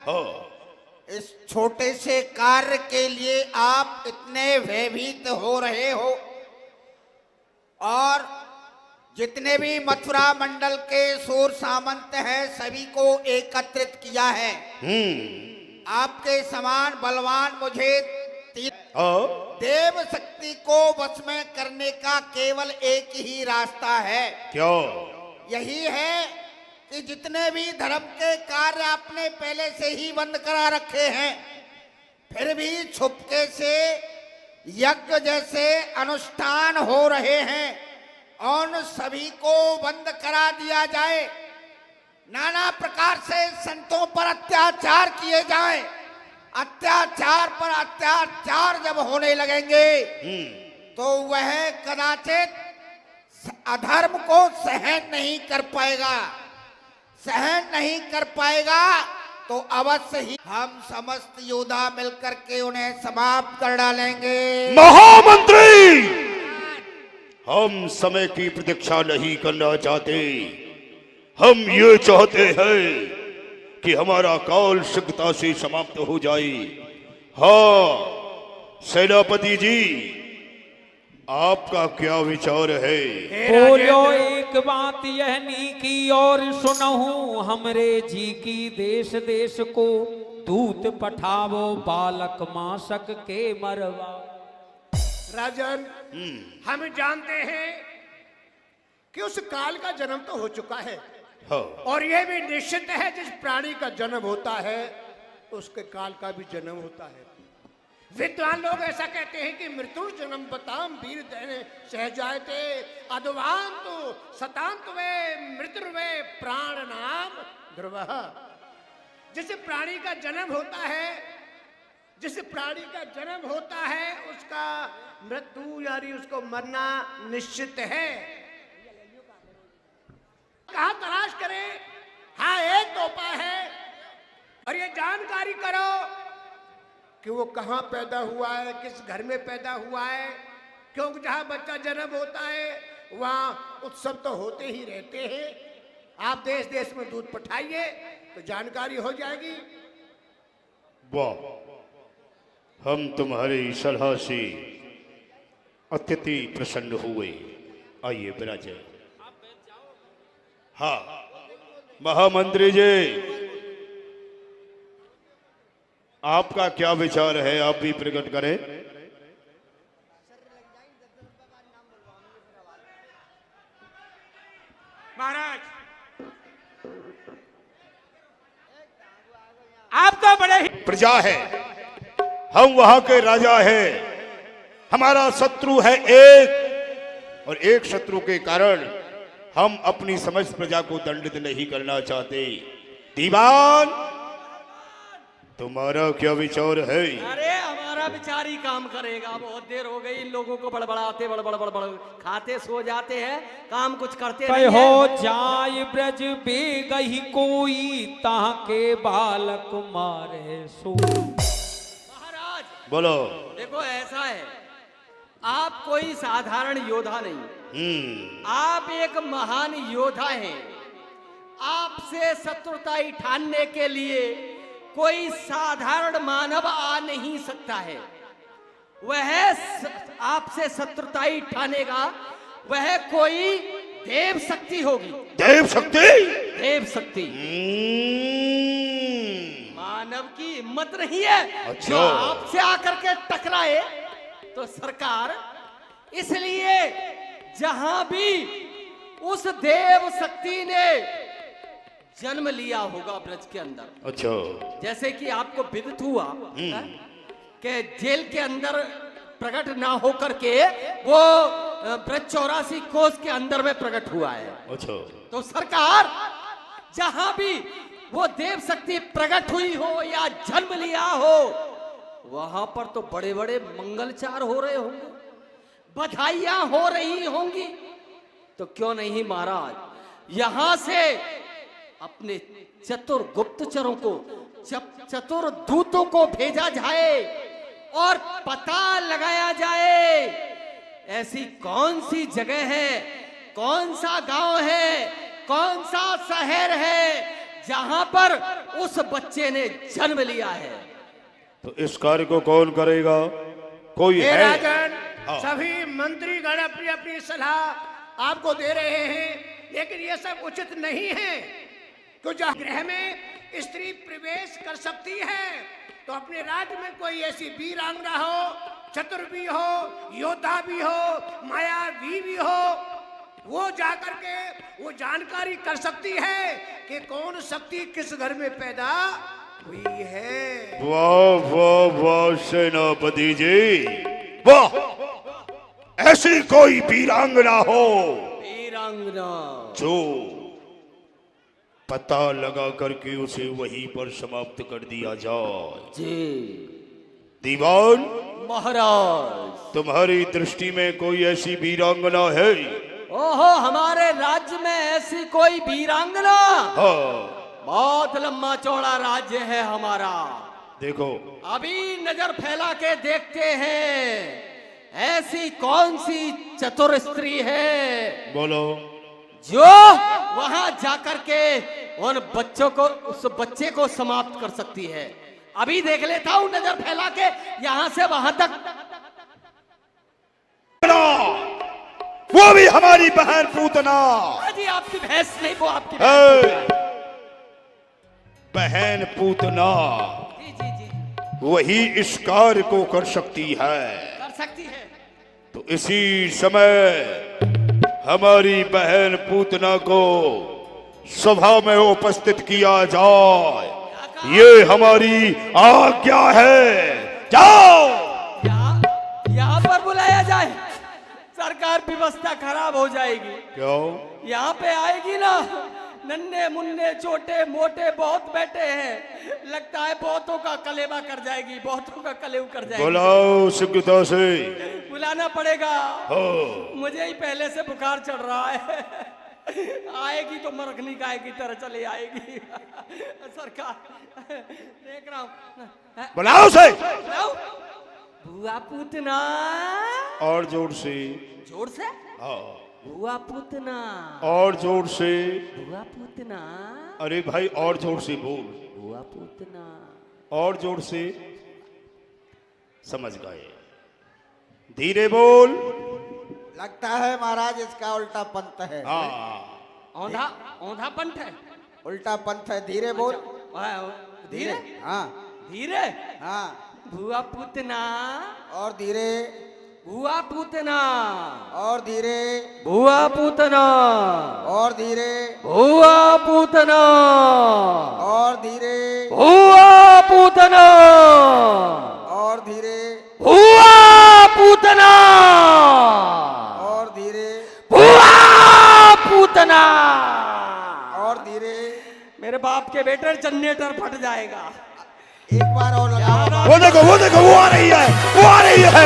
हो। इस छोटे से कार्य के लिए आप इतने भयभीत हो रहे हो और जितने भी मथुरा मंडल के सूर सामंत हैं सभी को एकत्रित किया है। आपके समान बलवान मुझे देव शक्ति को वश में करने का केवल एक ही रास्ता है। क्यों? यही है कि जितने भी धर्म के कार्य आपने पहले से ही बंद करा रखे हैं, फिर भी छुपके से यज्ञ जैसे अनुष्ठान हो रहे हैं, उन सभी को बंद करा दिया जाए। नाना प्रकार से संतों पर अत्याचार किए जाएं। अत्याचार पर अत्याचार जब होने लगेंगे तो वह कदाचित अधर्म को सहन नहीं कर पाएगा। सहन नहीं कर पाएगा तो अवश्य ही हम समस्त योद्धा मिलकर के उन्हें समाप्त कर डालेंगे। महामंत्री, हम समय की प्रतीक्षा नहीं करना चाहते। हम ये चाहते हैं कि हमारा काल शीघ्रता से समाप्त हो जाए। हाँ सेनापति जी, आपका क्या विचार है? बोलो एक बात यहनी की और सुनहूं, हमरे जी की देश देश को दूत पठावो, बालक मासक के मरवा। राजन, हम जानते हैं कि उस काल का जन्म तो हो चुका है। हाँ। और यह भी निश्चित है जिस प्राणी का जन्म होता है उसके काल का भी जन्म होता है। विद्वान लोग ऐसा कहते हैं कि मृत्यु जन्म बताम वीर देने सह जायते अद्वांतु सतांत वे मृत्यु वे प्राण नाम ध्रुव। जिस प्राणी का जन्म होता है, जिस प्राणी का जन्म होता है उसका मृत्यु यानी उसको मरना निश्चित है। कहाँ तलाश करें? हाँ एक तो उपाय है और ये जानकारी करो कि वो कहाँ पैदा हुआ है, किस घर में पैदा हुआ है। क्योंकि जहाँ बच्चा जन्म होता है वहाँ उत्सव तो होते ही रहते हैं। आप देश देश में दूध पठाइए तो जानकारी हो जाएगी। वाह, हम तुम्हारी सलाह से अत्यंत प्रसन्न हुए। आइए विराजे। हाँ महामंत्री जी, आपका क्या विचार है? आप भी प्रकट करें। महाराज, आप तो बड़े ही प्रजा है, हम वहां के राजा हैं। हमारा शत्रु है एक, और एक शत्रु के कारण हम अपनी समस्त प्रजा को दंडित नहीं करना चाहते। दीवान, तुम्हारा क्या विचार है? अरे हमारा विचार ही काम करेगा। बहुत देर हो गई इन लोगों को बड़बड़ाते, बड़बड़ खाते सो जाते हैं, काम कुछ करते नहीं हो है। जाय ब्रज बेगही कोई, ताके बालक मारे सो। महाराज बोलो। देखो ऐसा है, आप कोई साधारण योद्धा नहीं, आप एक महान योद्धा हैं। आपसे शत्रुता ठानने के लिए कोई साधारण मानव आ नहीं सकता है। वह आपसे शत्रुता ठानेगा, वह कोई देव शक्ति होगी। देव शक्ति? देव शक्ति मानव की हिम्मत नहीं है। अच्छा। जो आपसे आकर के टकराए तो सरकार, इसलिए जहां भी उस देव शक्ति ने जन्म लिया होगा ब्रज के अंदर। अच्छा। जैसे कि आपको विदित हुआ कि जेल के अंदर प्रकट ना होकर के वो ब्रज 84 कोस के अंदर में प्रकट हुआ है। अच्छा। तो सरकार जहां भी वो देव शक्ति प्रकट हुई हो या जन्म लिया हो, वहां पर तो बड़े बड़े मंगलचार हो रहे होंगे, बधाइयां हो रही होंगी। तो क्यों नहीं महाराज यहां से अपने चतुर गुप्तचरों को, चतुर दूतों को भेजा जाए और पता लगाया जाए ऐसी कौन सी जगह है, कौन सा गांव है, कौन सा शहर है जहां पर उस बच्चे ने जन्म लिया है। तो इस कार्य को कौन करेगा? कोई हे है? राजन, हाँ। सभी मंत्रीगण अपनी अपनी सलाह आपको दे रहे हैं, लेकिन ये सब उचित नहीं है। तो जहाँ गृह में स्त्री प्रवेश कर सकती है, तो अपने राज्य में कोई ऐसी वीरांगना हो, चतुर भी हो, योद्धा भी हो, मायावी भी हो, वो जाकर के वो जानकारी कर सकती है कि कौन शक्ति किस घर में पैदा हुई है। वाह वाह वाह सेनापति जी, वाह! ऐसी कोई वीरांगना हो वीरांगना जो पता लगा करके उसे वहीं पर समाप्त कर दिया जाए। जी दीवान, महाराज। तुम्हारी दृष्टि में कोई ऐसी वीरांगना है? ओहो, हमारे राज्य में ऐसी कोई वीरांगना? हाँ, बहुत लंबा चौड़ा राज्य है हमारा। देखो अभी नजर फैला के देखते हैं, ऐसी कौन सी चतुर स्त्री है बोलो। जो वहां जाकर के उन बच्चों को, उस बच्चे को समाप्त कर सकती है। अभी देख लेता हूं नजर फैला के यहां से वहां तक। वो भी हमारी बहन पूतना। जी आपकी भैंस नहीं, वो आपकी बहन पूतना जी जी जी वही इस कार्य को कर सकती है। कर सकती है। तो इसी समय हमारी बहन पूतना को सभा में उपस्थित किया जाए, ये हमारी आज्ञा है। जाओ। यहाँ पर बुलाया जाए, सरकार व्यवस्था खराब हो जाएगी। क्यों? यहाँ पे आएगी ना, नन्हे मुन्ने छोटे मोटे बहुत बैठे हैं, लगता है बहुतों का कलेवा कर जाएगी, बहुतों का कलेव कर जाएगी। बुलाओ शीघ्रता से। बुलाना पड़ेगा। हो। मुझे ही पहले से बुखार चढ़ रहा है। आएगी तो मरखनी गाय की तरह चली आएगी। सरकार देख रहा हूँ। बुलाओ से। बुलाओ। बुआ पूतना। और जोर से। जोर से। हाँ। बुआ पूतना। और जोर से। बुआ पूतना। अरे भाई और जोर से बोल। बुआ पूतना। और जोर से। समझ गए। धीरे बोल। लगता है महाराज इसका उल्टा पंथ है। हाँ। औंधा औंधा पंथ है। उल्टा पंथ है, धीरे बोल। धीरे। हाँ धीरे। हाँ। बुआ पूतना। और धीरे। बुआ पूतना। और धीरे। बुआ पूतना। और धीरे। बुआ पूतना। और धीरे। बुआ पूतना। और धीरे। बुआ पूतना। और धीरे। बुआ पूतना। और धीरे। मेरे बाप के बेटे जनरेटर फट जाएगा। एक बार और लगाओ। वो देखो वो आ रही है, वो आ रही है।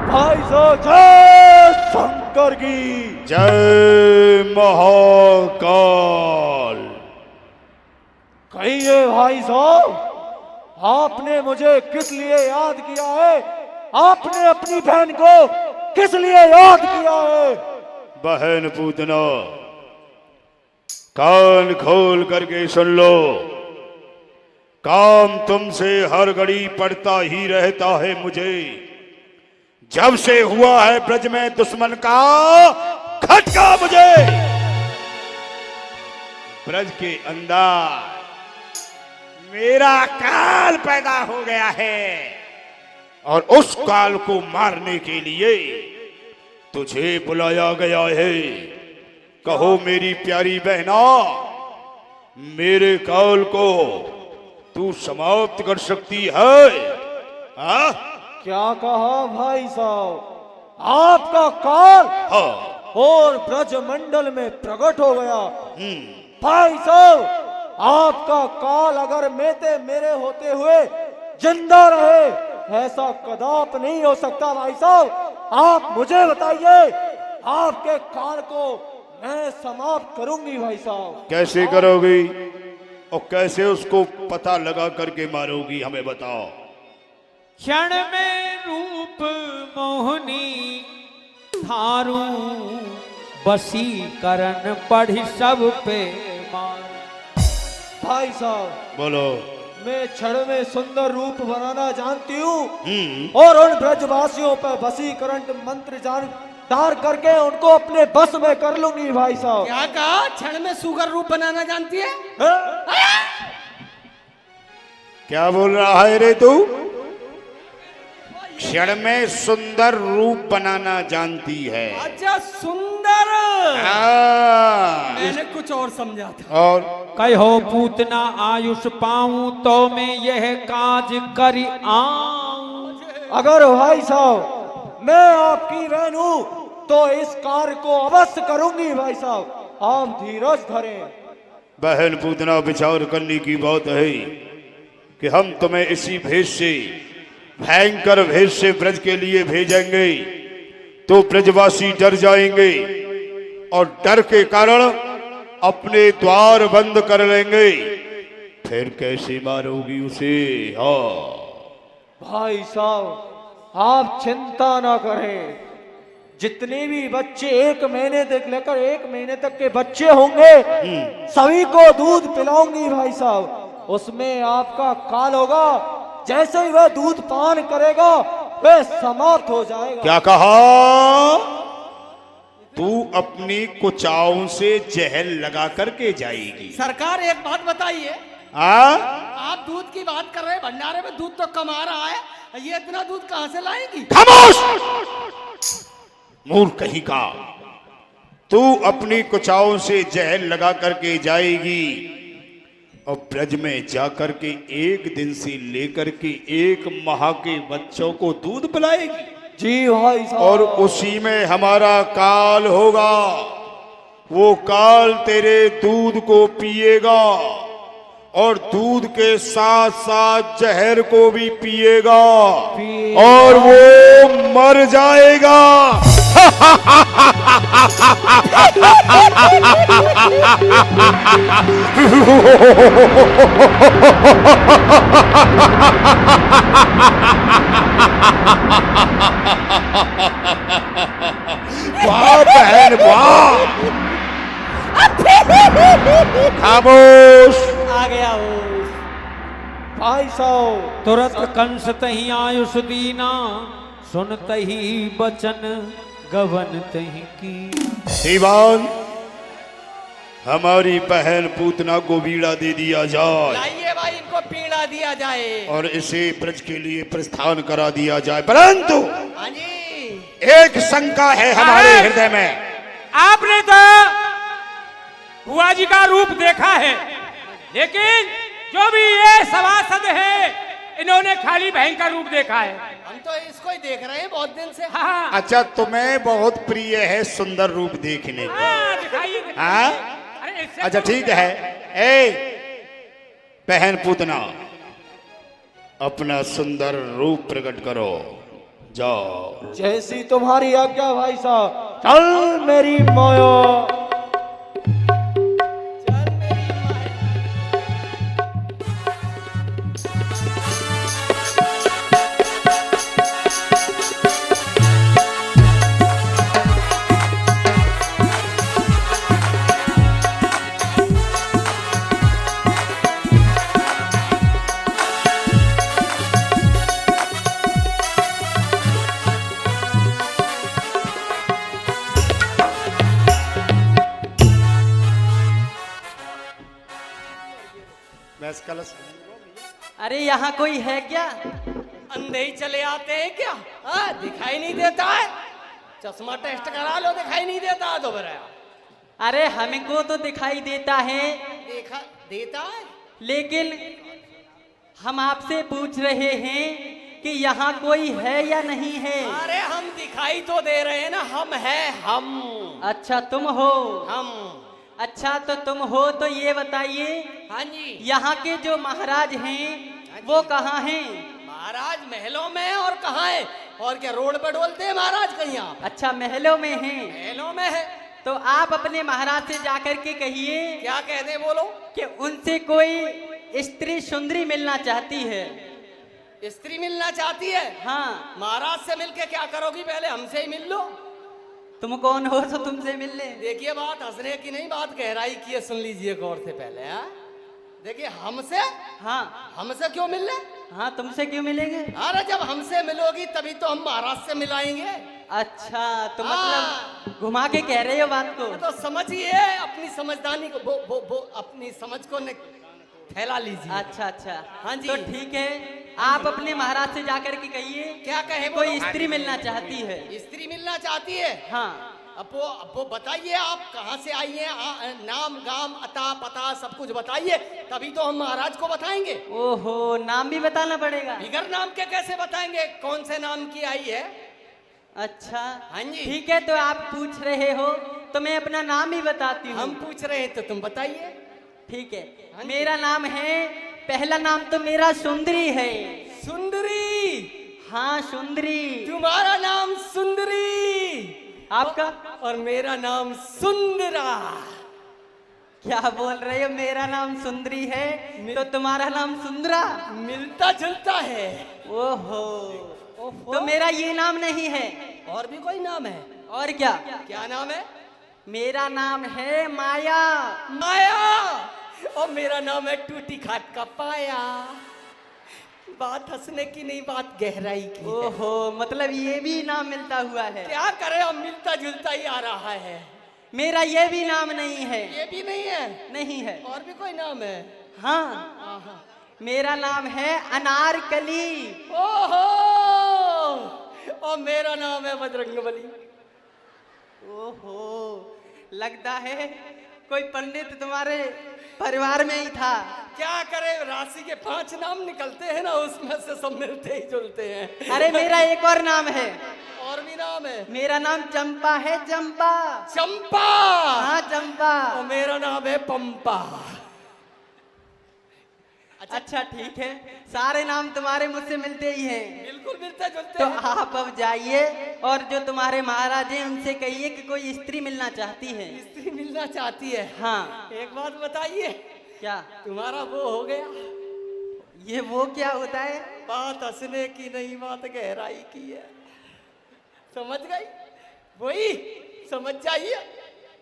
भाई साहब जय शंकर की जय महाकाल। कहिए भाई साहब, आपने मुझे किस लिए याद किया है? आपने अपनी बहन को किस लिए याद किया है? बहन पूतना, कान खोल करके सुन लो। काम तुमसे हर घड़ी पड़ता ही रहता है मुझे। जब से हुआ है ब्रज में दुश्मन का खटका, मुझे ब्रज के अंदर मेरा काल पैदा हो गया है, और उस काल को मारने के लिए तुझे बुलाया गया है। कहो मेरी प्यारी बहना, मेरे काल को तू समाप्त कर सकती है? हाँ? क्या कहा भाई साहब? आपका काल हाँ। और ब्रज मंडल में प्रकट हो गया। भाई साहब, आपका काल अगर मेरे होते हुए जिंदा रहे, ऐसा कदाप नहीं हो सकता। भाई साहब आप मुझे बताइए, आपके काल को मैं समाप्त करूंगी। भाई साहब कैसे करोगी? और कैसे उसको पता लगा करके मारोगी, हमें बताओ। क्षण में रूप मोहनी थारू, वशीकरण पढ़ी सब पे मार। भाई साहब बोलो। मैं क्षण में सुंदर रूप बनाना जानती हूँ और उन ब्रजवासियों पर वशीकरण मंत्र जान डार करके उनको अपने बस में कर लूंगी भाई साहब। क्या कहा? क्षण में सुगर रूप बनाना जानती है? क्या बोल रहा है रे तू? क्षण में सुंदर रूप बनाना जानती है। अच्छा सुंदर, हाँ। मैंने कुछ और समझा था। और कहो पूतना आयुष पाऊं तो मैं यह काज करी आऊं। अगर भाई साहब मैं आपकी बहन हूँ तो इस कार्य को अवश्य करूंगी भाई साहब, आप धीरज धरें। बहन पूतना विचार करने की बात है कि हम तुम्हें इसी भेष से, भयंकर भेष से ब्रज के लिए भेजेंगे तो ब्रजवासी डर जाएंगे और डर के कारण अपने द्वार बंद कर लेंगे। फिर कैसे मारोगी उसे? हाँ भाई साहब आप चिंता ना करें, जितने भी बच्चे 1 महीने तक लेकर 1 महीने तक के बच्चे होंगे सभी को दूध पिलाऊंगी भाई साहब। उसमें आपका काल होगा, जैसे ही वह दूध पान करेगा वह समाप्त हो जाएगा। क्या कहा? तू अपनी कुचाओं से जहर लगा करके जाएगी? सरकार एक बात बताइए, आप दूध की बात कर रहे हैं, भंडारे में दूध तो कम आ रहा है, ये इतना दूध कहां से लाएंगी? खामोश मूर्ख कहीं का। तू अपनी कुचाओं से जहर लगा करके जाएगी और ब्रज में जाकर के 1 दिन से लेकर के 1 माह के बच्चों को दूध पिलाएगी। जी भाई साहब। और उसी में हमारा काल होगा, वो काल तेरे दूध को पिएगा और दूध के साथ साथ जहर को भी पिएगा और वो मर जाएगा। वाह बहन वाह। खामोश। आ गया वो भाई साहब। तुरंत कंस तही आयुष दीना, सुनत ही बचन गवन तही की। दीवान, हमारी बहन पूतना को बीड़ा दे दिया जाए। लाइए भाई, इनको पीड़ा दिया जाए और इसे ब्रज के लिए प्रस्थान करा दिया जाए। परंतु हाँ जी, एक शंका है हमारे हृदय में। आपने तो बुआ जी का रूप देखा है, लेकिन जो भी ये सभासद है इन्होंने खाली बहन का रूप देखा है। हम तो इसको ही देख रहे हैं बहुत दिन से। हाँ, अच्छा, तुम्हें बहुत प्रिय है सुंदर रूप देखने को। हाँ, दिखाइए, दिखाइए। हाँ? अरे इससे अच्छा तो- ठीक है। ए बहन पूतना, अपना सुंदर रूप प्रकट करो, जाओ। जैसी तुम्हारी आज्ञा भाई साहब। चल मेरी माया। अरे यहाँ कोई है क्या? अंधे ही चले आते हैं क्या? दिखाई नहीं देता है? चश्मा टेस्ट करा लो, दिखाई नहीं देता तो बराया। अरे हमको तो दिखाई देता है, देखा देता है, लेकिन हम आपसे पूछ रहे हैं कि यहाँ कोई है या नहीं है। अरे हम दिखाई तो दे रहे हैं ना, हम हैं हम। अच्छा तुम हो। हम अच्छा तो तुम हो तो ये बताइए, हाँ जी, यहाँ के जो महाराज हैं वो कहाँ हैं? महाराज महलों में है। और कहाँ है? और क्या रोड पे डोलते हैं महाराज कहीं? आप अच्छा महलों में हैं। महलों में है। तो आप अपने महाराज से जाकर के कहिए क्या कह दे बोलो। कि उनसे कोई स्त्री सुंदरी मिलना चाहती है। स्त्री मिलना चाहती है? हाँ। महाराज से मिलके क्या करोगी? पहले हमसे ही मिल लो। तुम कौन हो तो तुमसे मिल ले। देखिए बात हंसने की नहीं, बात गहराई की है, सुन लीजिए गौर से पहले। हाँ देखिए, हमसे हाँ। हमसे क्यों मिल ले? हाँ, तुमसे क्यों मिलेंगे? अरे जब हमसे मिलोगी तभी तो हम महाराज से मिलाएंगे। अच्छा, तो मतलब घुमा के कह रहे हो बात को। तो समझिए, अपनी समझदारी को वो अपनी समझ को फैला लीजिए। अच्छा अच्छा, हाँ जी। तो ठीक है, आप अपने महाराज से जाकर के कहिए क्या कहे? कोई स्त्री मिलना चाहती है। स्त्री मिलना चाहती है? हाँ। अब वो बताइए आप कहाँ से आई हैं, नाम गाम अता पता सब कुछ बताइए, तभी तो हम महाराज को बताएंगे। ओहो, नाम भी बताना पड़ेगा? बिगर नाम के कैसे बताएंगे कौन से नाम की आई है? अच्छा हाँ जी। ठीक है, तो आप पूछ रहे हो तो मैं अपना नाम ही बताती हूँ। हम पूछ रहे हैं तो तुम बताइए। ठीक है, मेरा नाम है, पहला नाम तो मेरा सुंदरी है। सुंदरी? हाँ सुंदरी। तुम्हारा नाम सुंदरी? आपका? और मेरा नाम सुंदरा। क्या बोल रहे हो? मेरा नाम सुंदरी है तो तुम्हारा नाम सुंदरा? मिलता जुलता है। ओहो, तो मेरा ये नाम नहीं है। और भी कोई नाम है? और क्या? क्या नाम है? मेरा नाम है माया। माया? और मेरा नाम है टूटी खाट का पाया। बात हंसने की नहीं, बात गहराई की है। ओहो, मतलब ये भी नाम मिलता हुआ है। क्या करे, अब मिलता जुलता ही आ रहा है। मेरा ये भी नाम नहीं है। ये भी नहीं है? नहीं है। और भी कोई नाम है? हाँ, मेरा नाम है अनारकली। ओहो, और मेरा नाम है बजरंगबली। ओहो, लगता है कोई पंडित तुम्हारे परिवार में ही था। क्या करे, राशि के 5 नाम निकलते हैं ना, उसमें से सब मिलते ही जुलते हैं। अरे मेरा एक और नाम है। और भी नाम है? मेरा नाम चंपा है। चंपा। चंपा? हाँ चंपा। और मेरा नाम है पंपा। अच्छा ठीक है, सारे नाम तुम्हारे मुझसे मिलते ही हैं। बिल्कुल मिलते जुलते तो हैं। आप अब जाइए और जो तुम्हारे महाराज हैं उनसे कहिए कि कोई स्त्री मिलना चाहती है। स्त्री मिलना चाहती है? हाँ। एक बात बताइए, क्या? तुम्हारा वो हो गया? ये वो क्या होता है? बात हंसने की नहीं, बात गहराई की है। समझ गई? वही समझ जाइए।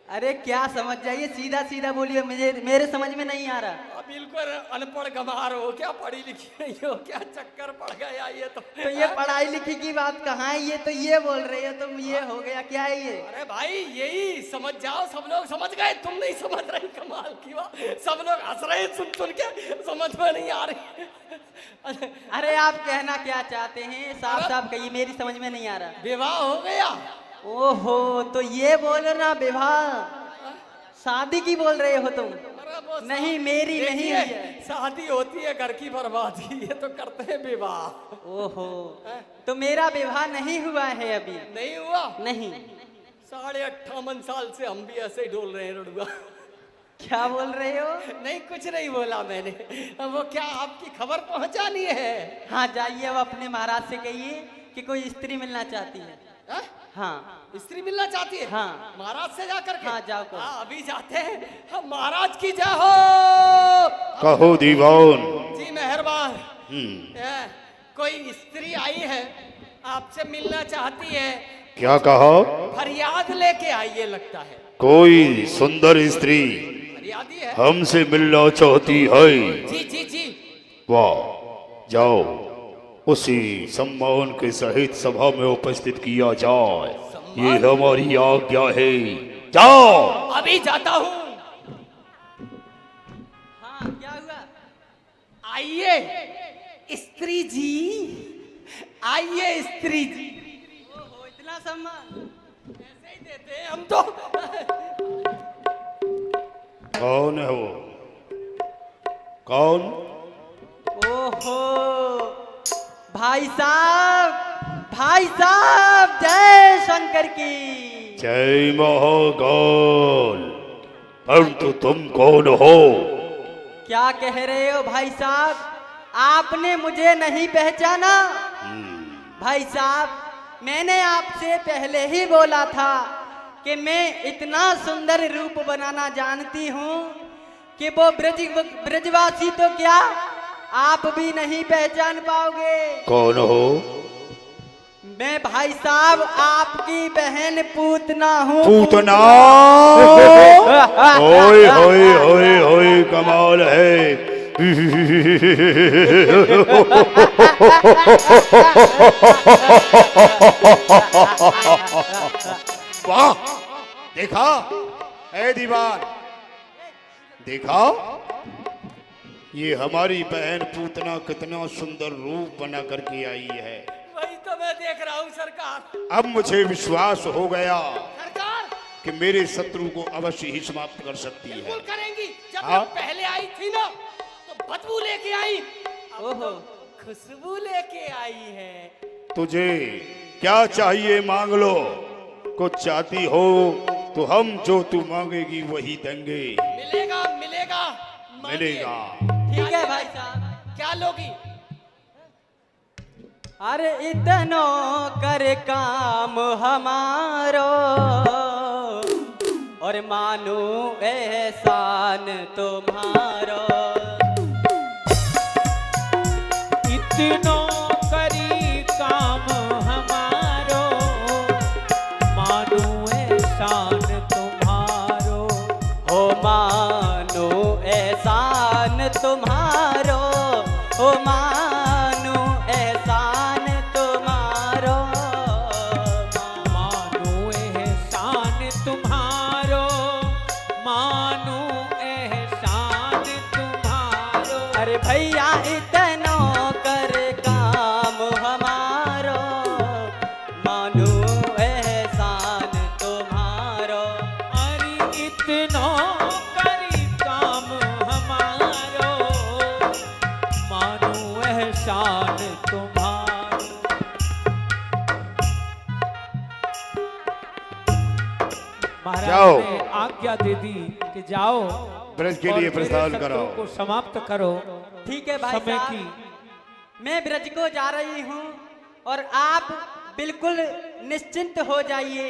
अरे क्या समझ जाइए, सीधा सीधा बोलिए, मेरे समझ में नहीं आ रहा। बिल्कुल अनपढ़ गंवार हो क्या, पढ़ी लिखी नहीं हो क्या, चक्कर पड़ गया ये तो ये पढ़ाई लिखी की बात कहाँ है? ये तो ये बोल रहे हो तुम, ये हो गया क्या है ये? अरे भाई यही समझ जाओ, सब लोग समझ गए, तुम नहीं समझ रही, कमाल की बात। सब लोग हंस रहे सुन सुन के, समझ में नहीं आ रही। अरे आप कहना क्या चाहते हैं? साफ साफ कहिए, मेरी समझ में नहीं आ रहा। विवाह हो गया? ओहो, तो ये बोलो ना, विवाह शादी की बोल रहे हो तुम? नहीं, मेरी नहीं है। शादी होती है घर की बर्बादी, ये तो करते हैं विवाह। ओहो, तो मेरा विवाह नहीं हुआ है अभी? नहीं हुआ? नहीं। 58 साल से हम भी ऐसे ही डोल रहे हैं रुड़ुआ। क्या बोल रहे हो? नहीं कुछ नहीं बोला मैंने। वो क्या आपकी खबर पहुंचानी है? हाँ जाइए, अब अपने महाराज से कहिए कि कोई स्त्री मिलना चाहती है। हाँ, स्त्री मिलना चाहती है? हाँ। महाराज से जाकर के? हाँ जाओ करो। हाँ अभी जाते हैं। हम महाराज की जय हो। कहो दीवान। जी मेहरबान। कोई स्त्री आई है, आपसे मिलना चाहती है। क्या कहा? फरियाद लेके आई है लगता है। कोई सुंदर स्त्री फरियादी है, हमसे मिलना चाहती है। जी जी जी। वाह, जाओ उसी सम्मान के सहित सभा में उपस्थित किया जाए, ये हमारी आज्ञा है। जाओ। अभी जाता हूँ। हाँ क्या हुआ? आइए स्त्री जी, आइए स्त्री जी। ओहो, इतना सम्मान ऐसे ही देते हैं हम तो। कौन है वो? कौन? ओहो, भाई साहब, भाई साहब, जय शंकर की। जय महाकाल। परंतु तुम कौन हो? क्या कह रहे हो भाई साहब? आपने मुझे नहीं पहचाना? भाई साहब, मैंने आपसे पहले ही बोला था कि मैं इतना सुंदर रूप बनाना जानती हूँ कि वो ब्रजवासी तो क्या आप भी नहीं पहचान पाओगे। कौन हो? मैं भाई साहब आपकी बहन पूतना हूँ। पूतना? ओए होए होए होए, कमाल है। वाह, देखा है दीवार, देखा ये हमारी बहन पूतना कितना सुंदर रूप बना करके आई है। वही तो मैं देख रहा हूँ सरकार। अब मुझे विश्वास हो गया सरकार कि मेरे शत्रु को अवश्य ही समाप्त कर सकती है। बिल्कुल करेंगी। जब हाँ? ये पहले आई थी ना तो बदबू लेके आई, ओहो, खुशबू लेके आई है। तुझे क्या चाहिए मांग लो, कुछ चाहती हो तो हम जो तू मांगेगी वही देंगे। मिलेगा मिलेगा मांगिए। मिलेगा। ठीक है भाई साहब। क्या लोगी? अरे इतनो कर काम हमारो और मानो एहसान तुम्हारो। इतनो करी काम हमारो, मानो एहसान तुम्हारो। हो मानो एहसान तुम्हारो, हो मानो एहसान तुम्हारो। मानो एहसान तुम्हारो, मानो एहसान तुम्हारो। अरे भैया इतनो कर काम हमारो, मानो एहसान तुम्हारो। अरे इतनो करी काम हमारो, मानो एहसान तुम्हारो। महाराज जाओ। ने आज्ञा दे दी कि जाओ ब्रज के और लिए मेरे प्रस्थान शत्रु कराओ। को समाप्त करो। ठीक है भाई समय साहब, की मैं ब्रज को जा रही हूँ और आप बिल्कुल निश्चिंत हो जाइए।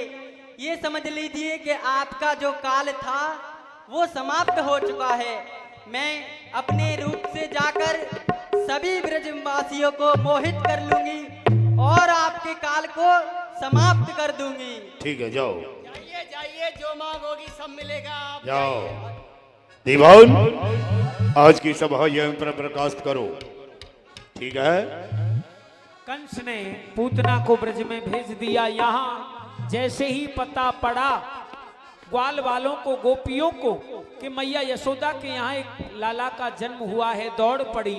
ये समझ लीजिए कि आपका जो काल था वो समाप्त हो चुका है। मैं अपने रूप से जाकर सभी ब्रजवासियों को मोहित कर लूंगी और आपके काल को समाप्त कर दूंगी। ठीक है, जाओ जाइए जाइए, जो मांगोगी सब मिलेगा। आप जाओ। दीवान, आज की सभा यहीं पर प्रकाशित करो। ठीक है? कंस ने पूतना को ब्रज में भेज दिया। यहाँ जैसे ही पता पड़ा ग्वाल वालों को, गोपियों को कि मैया यशोदा के यहाँ एक लाला का जन्म हुआ है, दौड़ पड़ी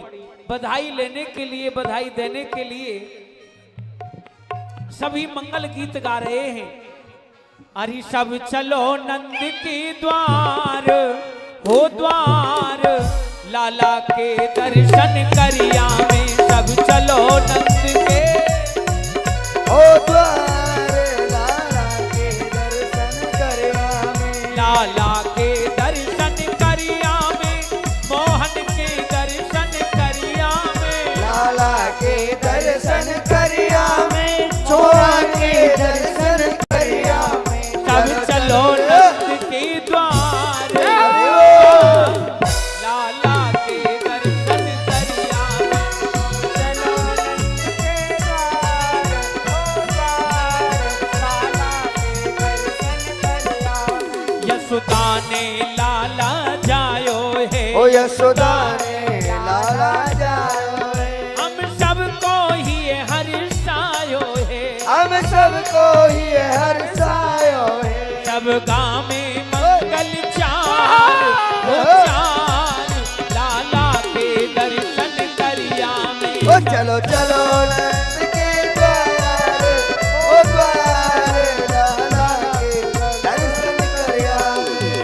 बधाई लेने के लिए, बधाई देने के लिए। सभी मंगल गीत गा रहे हैं। अरे सब चलो नंद के द्वार, हो द्वार लाला के दर्शन करिया में। सब चलो नंद के ओ द्वार लाला के दर्शन करिया में। लाला के दर्शन करिया में, मोहन के दर्शन करिया में। लाला के दर्शन करिया में, छोरा के दर्शन करिया में। सब चलो नंद के द्वार, लाला के दर्शन करिया में। चलो नंद के द्वार, ओ द्वार लाला के दर्शन करिया में। यशोदा ने लाला जायो है, ओ यशोदा ने लाला जायो है। हम सबको ही हर्षायो है। हम सबको ही हर्षायो है। सब गाँव में मंगल चार, हो चार लाला के दर्शन करिया में। ओ चलो चलो नंद के द्वार, ओ द्वार लाला के दर्शन करिया में।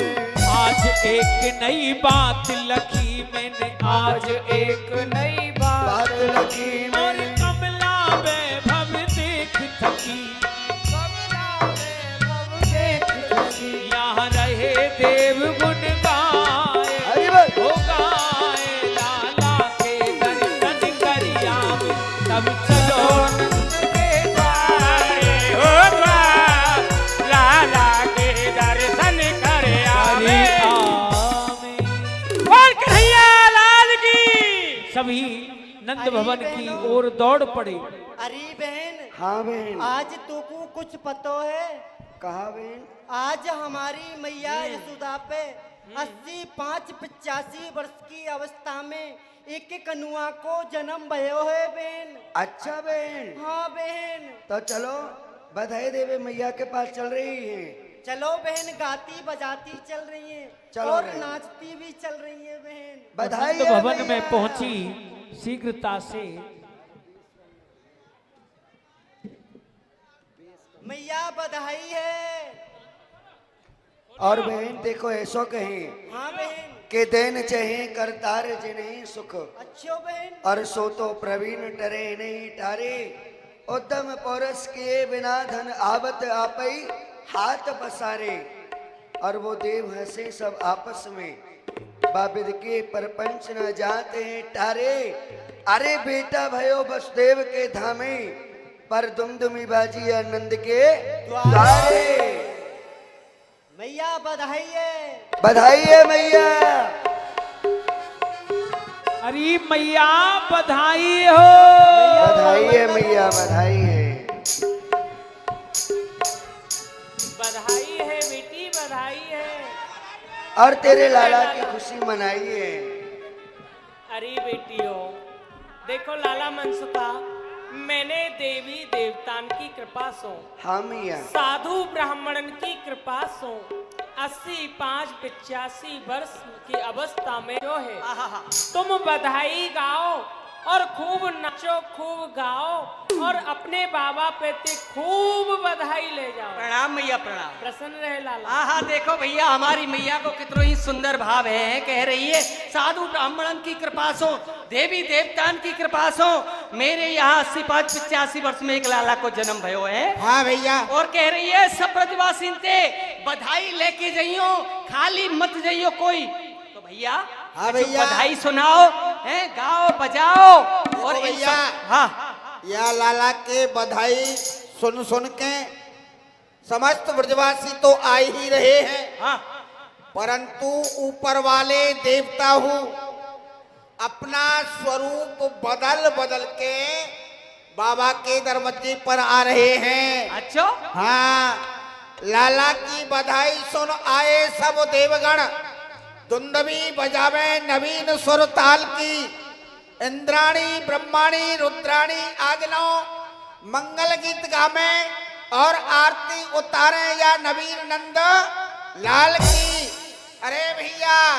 आज एक नई बात लखी मैंने, आज एक नई बात लगी और मैंने। कमला वैभव देख थकी। यहाँ रहे देव गुण गाए, हरि बोल। हो गाए लाला के दर्शन करिया में। तब चलो नंद के द्वार, हो द्वार लाला के सभी नंद भवन की ओर दौड़ पड़े। अरे बहन, हाँ बहन। आज तुमको कुछ पतो है? कहा बहन? आज हमारी मैया यशोदा पे 85 वर्ष की अवस्था में एक कनुआ को जन्म भयो है बहन। अच्छा बहन। हाँ बहन। तो चलो बधाई देवे मैया के पास चल रही है। चलो बहन, गाती बजाती चल रही है चलो और बहन। नाचती भी चल रही है बहन। बधाई नंद है भवन मैया। में पहुंची शीघ्रता से। मैया बधाई है। और बहन देखो ऐसो कहें हाँ बहन। के देन चहे करतार जिन्हें सुख, अच्छो बहन। और सो तो प्रवीण टरे नहीं टारे, उद्यम पौरस किए बिना धन आवत आपई हाथ पसारे। और वो देव हंसे सब आपस में, बाबिद के परपंच न जाते हैं टारे। अरे बेटा भयो वसुदेव के धामे, पर दुमदुमी बाजी आनंद के द्वारे। मैया बधाई है। बधाई है मैया। अरे मैया बधाई हो। बधाई है मैया, बधाई है। बधाई है बेटी, बधाई है। और तेरे लाला की खुशी मनाई है। अरे बेटियों, देखो लाला मनसुखा, मैंने देवी देवतान की कृपा सो, हाँ मैया। साधु ब्राह्मणन की कृपा सो 85 वर्ष की अवस्था में जो है तुम बधाई गाओ और खूब नाचो, खूब गाओ और अपने बाबा पे खूब बधाई ले जाओ। प्रणाम मैया, प्रणाम। प्रसन्न रहे लाला। हाँ देखो भैया, हमारी मैया को कितना ही सुंदर भाव है। कह रही है साधु ब्राह्मणन की कृपा सो, देवी देवतान की कृपा सो, मेरे यहाँ 85 वर्ष में एक लाला को जन्म भयो है। हाँ भैया। और कह रही है सब ब्रजवासी से बधाई लेके जाइयो, खाली मत जाइयो कोई। तो भैया हाँ कुछ भैया। बधाई सुनाओ, है गाओ बजाओ। और इन भैया, सब- हाँ या लाला के बधाई सुन सुन के समस्त ब्रजवासी तो आ ही रहे हैं, हाँ परंतु ऊपर वाले देवता हूँ अपना स्वरूप बदल बदल के बाबा के दरवाजे पर आ रहे हैं। अच्छा। हाँ, लाला की बधाई सुन आए सब देवगण, दुंदवी बजावे नवीन सुर ताल की, इंद्राणी ब्रह्माणी रुद्राणी आदिनो मंगल गीत गावे और आरती उतारे या नवीन नंद लाल की। अरे भैया,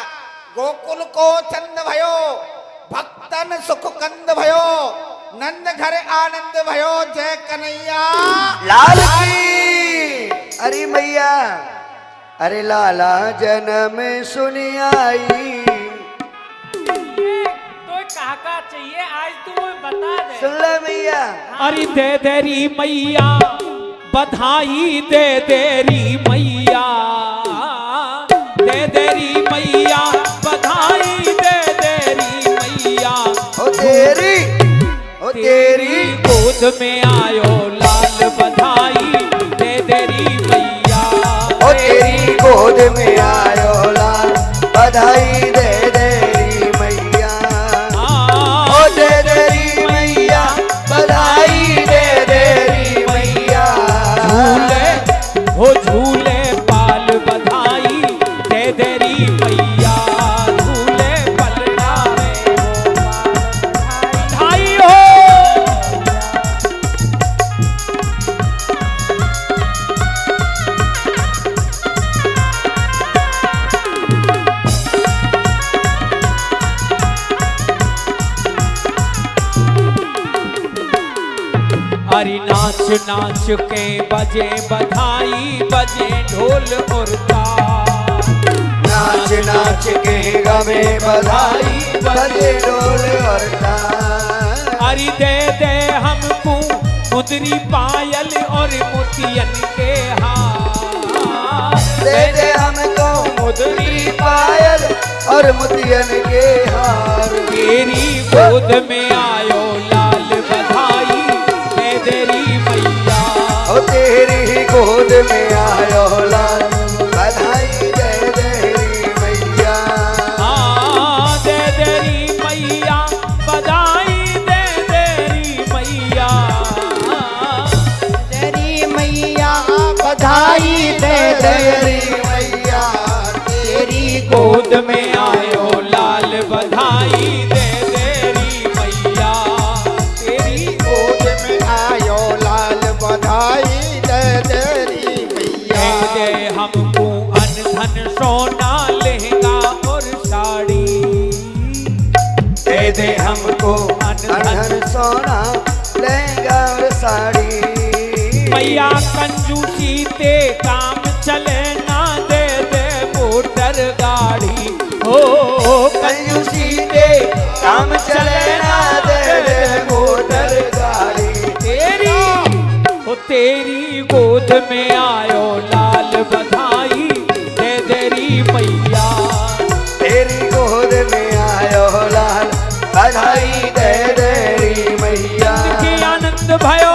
गोकुल को चंद भयो, भक्तन सुख कंद भयो, नंद घर आनंद भयो, जय कन्हैया लाल की। अरे मैया, अरे लाला जन्म सुनी आई। तो कहा चाहिए आज तुम्हें बता दे। सुन ले मैया। अरे दे देरी मैया बधाई, दे देरी मैया, दे देरी मैया बधाई, दे देरी मैया। ओ तेरी गोद में आयो लाल बधाई, दे देरी मैया। ओ तेरी गोद में आयो लाल बधाई, दे देरी मैया। ओ दे देरी मैया बधाई, दे देरी मैया। झूले हो झूले पाल बधाई, दे देरी मैया। झूले पलटावे हो बधाई हो। अरे नाच नाच के बजे बधाई, बजे ढोल और ताल। नाच नाच के गवे बधाई, बजे ढोल और ताल। अरे दे दे हमको मुदरी पायल और मोतियन के हार। दे दे हमको मुदरी पायल और मोतियन के हार। तेरी गोद में आयो लाल बधाई, दे देरी मैया। ओ तेरी गोद में आयो लाल बधाई, दे देरी मैया। हाँ दे देरी मैया बधाई। तेरी मैया तेरी गोद में आयो लाल बधाई दे तेरी मैया तेरी गोद में आयो लाल बधाई दे तेरी मैया दे हमको अन धन सोना लहंगा और साड़ी दे हमको अन धन सोना लहंगा और साड़ी मैया कंजूसी ते काम चले ना दे मोटर गाड़ी हो कंजूसी दे काम चले ना दे मोटर गाड़ी तेरी हो तेरी गोद में आयो लाल बधाई दे तेरी मैया तेरी गोद में आयो लाल बधाई दे तेरी मैया के आनंद भयो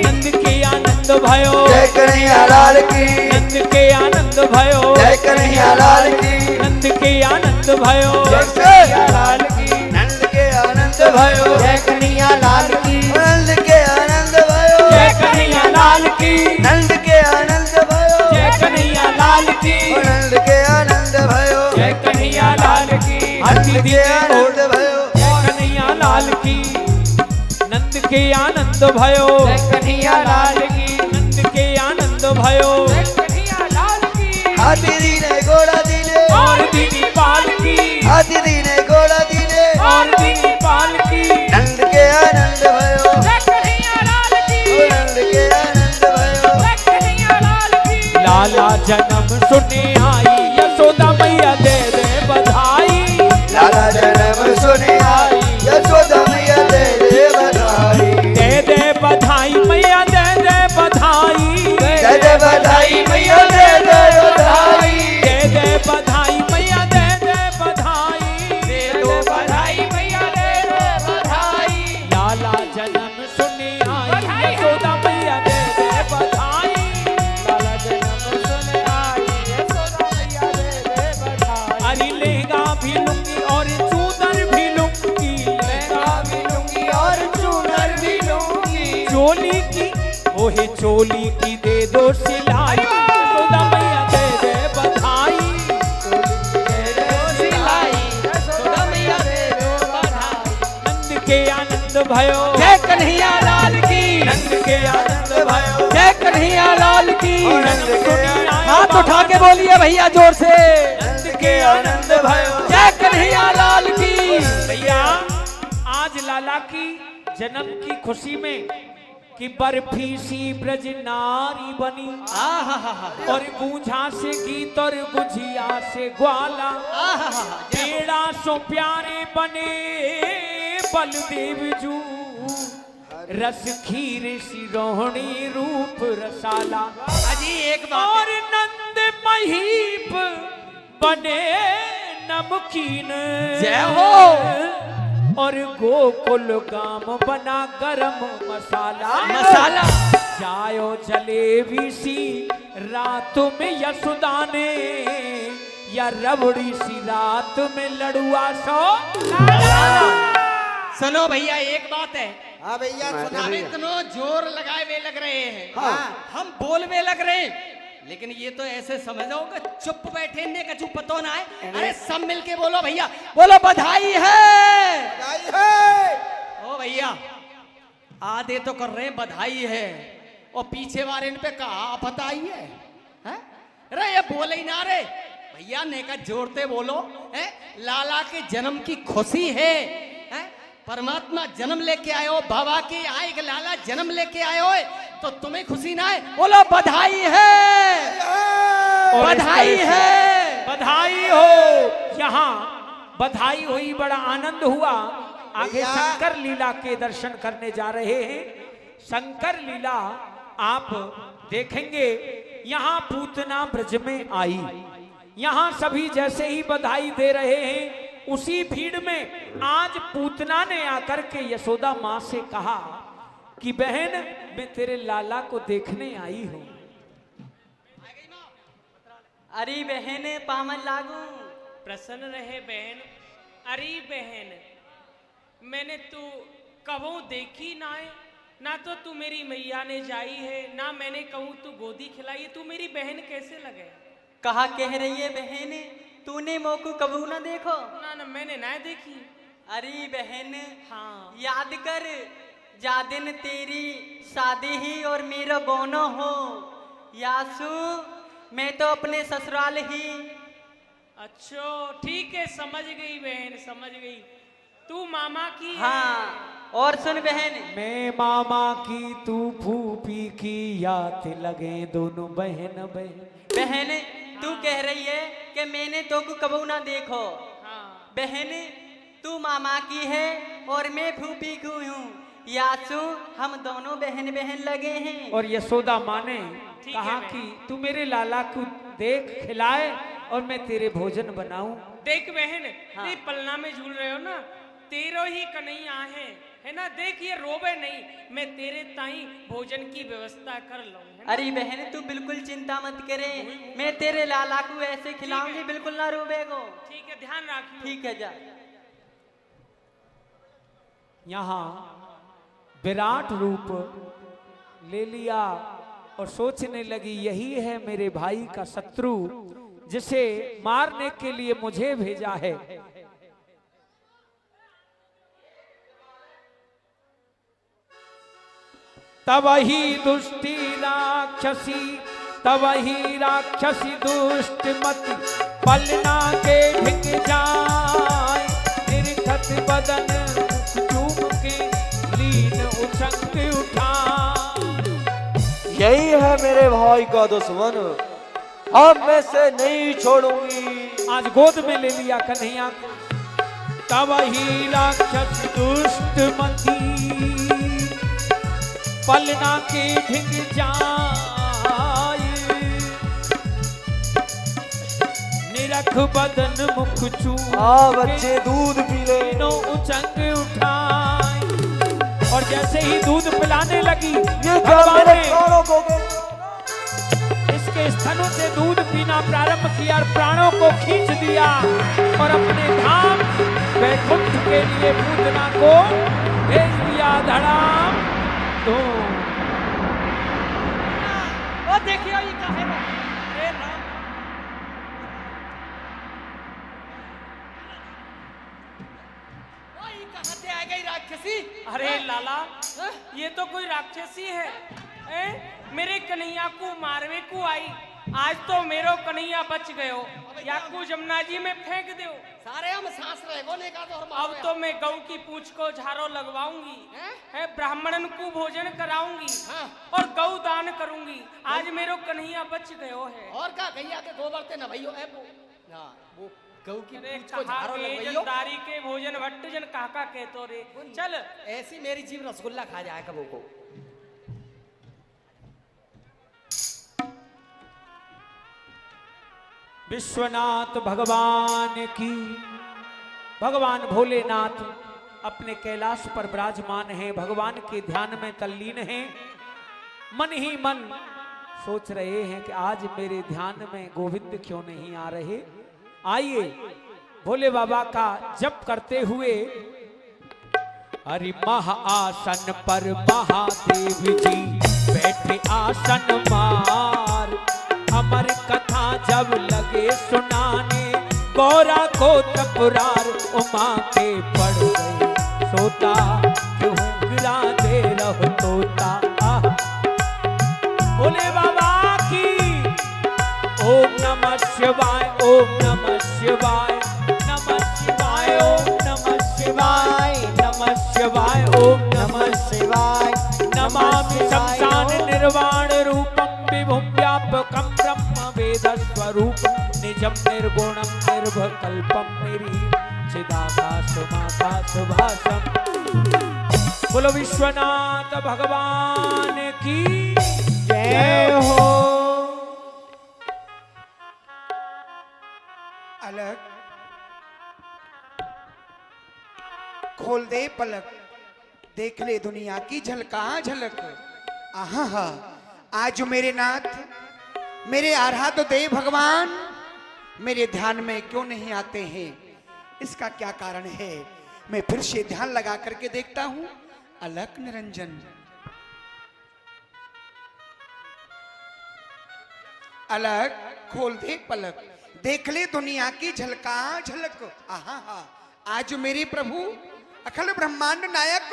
नंद के आनंद भयो जय कन्हैया लाल की नंद के आनंद भयो जय कन्हैया लाल की नंद के आनंद भयो जय कन्हैया लाल की नंद के आनंद भयो जय कन्हैया लाल की नंद के आनंद भयो जय कन्हैया लाल की नंद के आनंद भयो जय कन्हैया लाल की नंद के आनंद भयो जय कन्हैया लाल की नंद के आनंद भयो जय कन्हैया लाल की नंद के आनंद भयो जय कन्हैया लाल की नंद के आनंद भयो जय कन्हैया लाल की हाथी दीने घोड़ा दीने और दीनी पाल की हाथी दीने घोड़ा दीने और दीनी पाल की नंद के आनंद भयो जय कन्हैया लाल की नंद के आनंद भयो जय कन्हैया लाल की लाला जन्म सुने आई यशोदा मैया दे बधाई लाला जन्म सुने आई यशोदा मैया दे बधाई दे बधाई मैया दे बधाई दे बधाई मैया दे बधाई दे बधाई मैया दे बधाई दे दो बधाई मैया दे बधाई लाला जन्म सुने आई यशोदा मैया दे बधाई लाला जन्म सुने आई यशोदा मैया दे बधाई अरे लहंगा भी लूंगी और चूनर भी लूंगी लहंगा भी लूंगी और चूनर भी लूंगी चोली की ओहे चोली की दे दो सिलाई यशोदा मैया दे बधाई नंद के आनंद भयो जय कन्हैया लाल की नंद के आनंद भयो जय कन्हैया लाल की नंद के हाथ उठा के बोलिए भैया जोर से नंद के आनंद भयो जय कन्हैया लाल की भैया आज लाला की जन्म की खुशी में कि बर्फी सी ब्रज नारी बनी और गूंझा से गीत और गुझिया से ग्वाला पेड़ा सो प्यारे बने बलदेव जू रस खीर सिरोहणी रूप रसाला अजी एक बात और नंद महीप बने नमकीन जय हो और गोकुल गाम बना गरम मसाला जायो जलेबी सी रात में यशोदा ने या रबड़ी सी रात में लड़ुआ सो सुनो भैया एक बात है हाँ भैया सुना हम इतनो जोर लगाए हुए लग रहे हैं हम बोलवे लग रहे हैं लेकिन ये तो ऐसे समझो कि चुप बैठे ने का चुप पतो ना है अरे सब मिलके बोलो भैया बोलो बधाई है ओ भैया आधे तो कर रहे हैं बधाई है और पीछे वाले इन पे कहा बताई है अरे ये बोले ही ना रे भैया ने का जोरते बोलो है लाला के जन्म की खुशी है परमात्मा जन्म लेके आए हो बाबा की आए कि लाला जन्म लेके आए हो तो तुम्हें खुशी ना है बोलो बधाई है बधाई है बधाई हो यहाँ बधाई हुई बड़ा आनंद हुआ आगे शंकर लीला के दर्शन करने जा रहे हैं शंकर लीला आप देखेंगे यहाँ पूतना ब्रज में आई यहाँ सभी जैसे ही बधाई दे रहे हैं उसी भीड़ में आज पूतना ने आकर के यशोदा माँ से कहा कि बहन मैं तेरे लाला को देखने आई हूँ। अरे बहन पामन लागू प्रसन्न रहे बहन। अरे बहन मैंने तू कबो देखी ना तो तू मेरी मैया ने जाई है, ना मैंने कहूँ तू गोदी खिलाई, तू मेरी बहन कैसे लगे? कहा कह रही है बहन, तूने मोकू कबू ना देखो? ना ना मैंने ना देखी। अरे बहन, हाँ याद कर, जा दिन तेरी शादी ही और मेरा बोनो हो, यासू मैं तो अपने ससुराल ही। अच्छा ठीक है, समझ गई बहन, समझ गई। तू मामा की हाँ, और सुन बहन, मैं मामा की तू फूफी की, याद लगे दोनों बहन बहन। बहन तू कह रही है कि मैंने तो को कबू ना देखो। हाँ बहन तू मामा की है और मैं फूफी की हूँ, यासू हम दोनों बहन बहन लगे हैं। और यशोदा माँ ने ठीक कहा है कि तू मेरे लाला को देख खिलाए और मैं तेरे भोजन बनाऊं। देख बहन, हाँ। ये पलना में झूल रहे हो ना, तेरो ही कन्हैया है ना, देख ये रोबे नहीं, मैं तेरे ताई भोजन की व्यवस्था कर लूं। अरे बहन तू बिल्कुल चिंता मत करे, मैं तेरे लाला को ऐसे खिलाऊंगी, बिल्कुल ना रोबेगो। ठीक है, ध्यान रखियो। ठीक है जा। यहाँ विराट रूप ले लिया और सोचने लगी, यही है मेरे भाई का शत्रु जिसे मारने के लिए मुझे भेजा है। तब ही दुष्टी राक्षसी, तब ही राक्षसी दुष्ट मति, पलना के ढिंग जाए, निर्खत बदन चूम के लीन उछंग उठा। यही है मेरे भाई का दुश्मन, अब मैं से नहीं छोड़ूंगी। आज गोद में ले लिया कन्हैया को। तब ही राक्षस दुष्ट मति, पलना के ढिंग जाए, निरख बदन मुख चूम बच्चे दूध पी ले, उचंग उठाए। और जैसे ही दूध पिलाने लगी, ये क्या मेरे प्राणों को, इसके स्तनों से दूध पीना प्रारंभ किया और प्राणों को खींच दिया और अपने धाम वैकुंठ के लिए पूतना को भेज दिया। धड़ाम तो ओ देखियो ये काहे है? ए राम, ओ ये कहां से आ गई राक्षसी? अरे लाला, ये तो कोई राक्षसी है। मेरे कन्हैया को मारवे को आई, आज तो मेरो कन्हैया बच गयो, या को जमुना जी में फेंक दो। सारे हम सांस रहे बोले का तो अब तो मैं गऊ की पूंछ को झाड़ो लगवाऊंगी, है ब्राह्मणन को भोजन कराऊंगी और गऊ दान करूंगी। आज मेरो कन्हैया बच गयो है। और का गैया के गोबर ते न भइयो ए ना वो गऊ की अरे पूंछ को झाड़ो लगवाइयो। दारी के भोजन भट्ट जन काका कहतो रे। चल ऐसी मेरी जीव रसगुल्ला खा जाए कबो को। विश्वनाथ भगवान की, भगवान भोलेनाथ अपने कैलाश पर विराजमान हैं, भगवान के ध्यान में तल्लीन हैं। मन ही मन सोच रहे हैं कि आज मेरे ध्यान में गोविंद क्यों नहीं आ रहे। आइए भोले बाबा का जप करते हुए। हरि महाआसन पर महादेव जी बैठे आसन मार, अमर कथा जब लगे सुनाने, गौरा को तपुरार उमा के पड़ गए सोता, क्यों गिरा दे रहो तोता। बोले बाबा की ओम नमः शिवाय, ओम नमः शिवाय, नमः शिवाय, ओम नमः शिवाय, नमः शिवाय, ओम नमः शिवाय। नमामि शमशान निर्वाण रूपम विभुम व्यापकम ब्रह्म वेद स्वरूप, निजम निर्गुणम निर्भकल्पम मेरी चिदाकाशमाकाश भासम। बोलो विश्वनाथ भगवान की जय हो। अलग खोल दे पलक, देख ले दुनिया की झलका झलक। आहा, आज मेरे नाथ, मेरे आराध्य देव भगवान मेरे ध्यान में क्यों नहीं आते हैं? इसका क्या कारण है? मैं फिर से ध्यान लगा करके देखता हूं। अलक निरंजन अलग खोल दे पलक, देख ले दुनिया की झलका झलक। आहा हा, आज मेरे प्रभु अखिल ब्रह्मांड नायक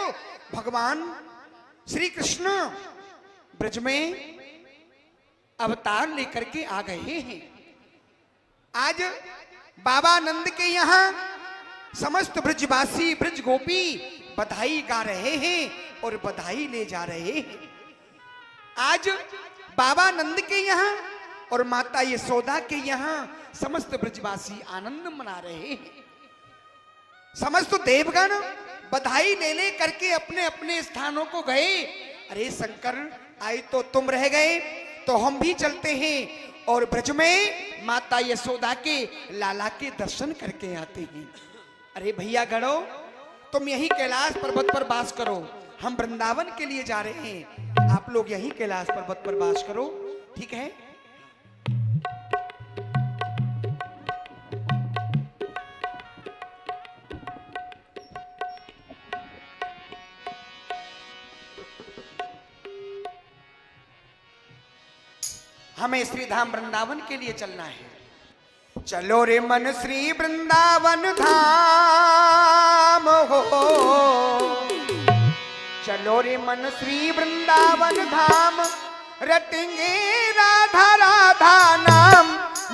भगवान श्री कृष्ण ब्रज में अवतार लेकर के आ गए हैं। आज बाबा नंद के यहाँ समस्त ब्रजवासी ब्रज गोपी बधाई गा रहे हैं और बधाई ले जा रहे हैं। आज बाबा नंद के यहाँ और माता यशोदा के यहाँ समस्त ब्रजवासी आनंद मना रहे हैं। समस्त देवगण बधाई ले ले करके अपने अपने स्थानों को गए। अरे शंकर, आए तो तुम रह गए तो हम भी चलते हैं और ब्रज में माता यशोदा के लाला के दर्शन करके आते हैं। अरे भैया गणो, तुम यही कैलाश पर्वत पर वास करो, हम वृंदावन के लिए जा रहे हैं, आप लोग यही कैलाश पर्वत पर वास करो, ठीक है? हमें श्री धाम वृंदावन के लिए चलना है। चलो रे मन श्री वृंदावन धाम हो, चलो रे मन श्री वृंदावन धाम, रटेंगे राधा राधा नाम,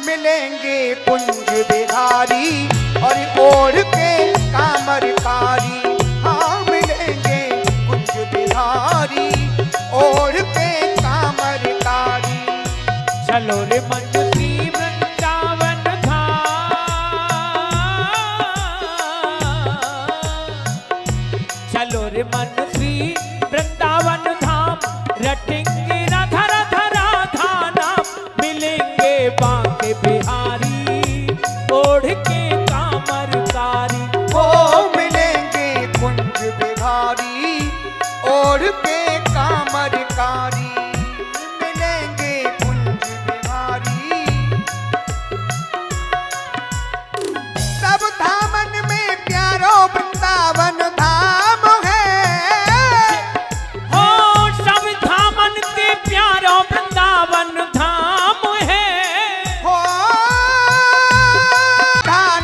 मिलेंगे कुंज बिहारी और ओढ़ के कामरकारी। हाँ, मिलेंगे कुंज बिहारी ओढ़ के कामरकारी। चलो रे मन श्री वृंदावन धाम, चलो रे मन श्री वृंदावन धाम, रटेंगे राधा राधा राधा नाम, मिलेंगे बांके बिहारी ओढ़ के कामरकारी। ओ मिलेंगे कुंज बिहारी ओढ़ के कामरकारी, वृंदावन धाम है। हो सब धामन के प्यारो वृंदावन धाम है। हो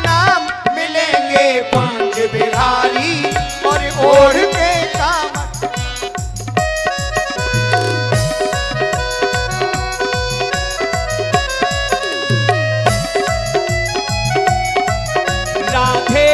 नाम मिलेंगे कुंज बिहारी और ओढ़ के काम। राधे